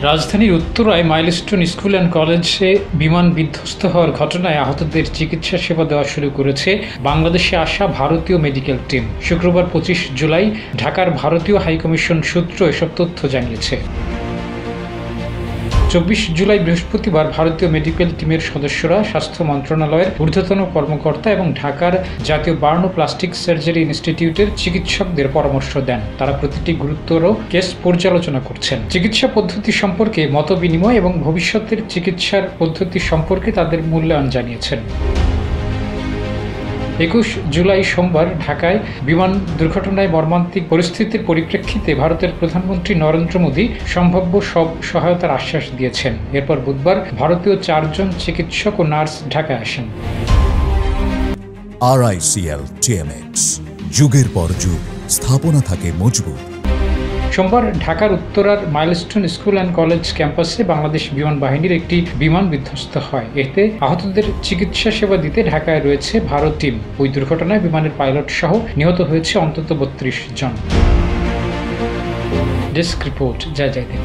রাজধানীর উত্তরায় milestone school and কলেজে বিমান বিধ্বস্ত হওয়ার ঘটনায় আহতদের চিকিৎসা সেবা দেওয়া শুরু করেছে বাংলাদেশে আসা ভারতীয় মেডিকেল টিম। শুক্রবার 25 জুলাই ঢাকার ভারতীয় হাইকমিশন সূত্র এসব তথ্য জানিয়েছে। 24 জুলাই বৃহস্পতিবার ভারতীয় মেডিকেল টিমের সদস্যরা স্বাস্থ্য মন্ত্রণালয়ের ঊর্ধ্বতন কর্মকর্তা এবং ঢাকার জাতীয় বার্ন ও প্লাস্টিক সার্জারি ইনস্টিটিউটের চিকিৎসকদের পরামর্শ দেন। তারা প্রতিটি গুরুতর কেস পর্যালোচনা করছেন, চিকিৎসা পদ্ধতি সম্পর্কে মতবিনিময় এবং ভবিষ্যতের চিকিৎসার পদ্ধতি সম্পর্কে তাদের মূল্যায়ন জানিয়েছেন। 21 জুলাই সোমবার ঢাকায় বিমান দুর্ঘটনায় মর্মান্তিক পরিস্থিতির পরিপ্রেক্ষিতে ভারতের প্রধানমন্ত্রী নরেন্দ্র মোদী সম্ভাব্য সব সহায়তার আশ্বাস দিয়েছেন। এরপর বুধবার ভারতীয় 4 জন চিকিৎসক ও নার্স ঢাকায় আসেন। RICL TMX, যুগের পর যুগ স্থাপনা থাকে মজবুত। সোমবার ঢাকার উত্তরার মাইলস্টোন স্কুল অ্যান্ড কলেজ ক্যাম্পাসে বাংলাদেশ বিমান বাহিনীর একটি বিমান বিধ্বস্ত হয়। এতে আহতদের চিকিৎসা সেবা দিতে ঢাকায় রয়েছে ভারত টিম। ওই দুর্ঘটনায় বিমানের পাইলট সহ নিহত হয়েছে অন্তত 32 জন। ডেস্ক রিপোর্ট, জয় জয় দেব।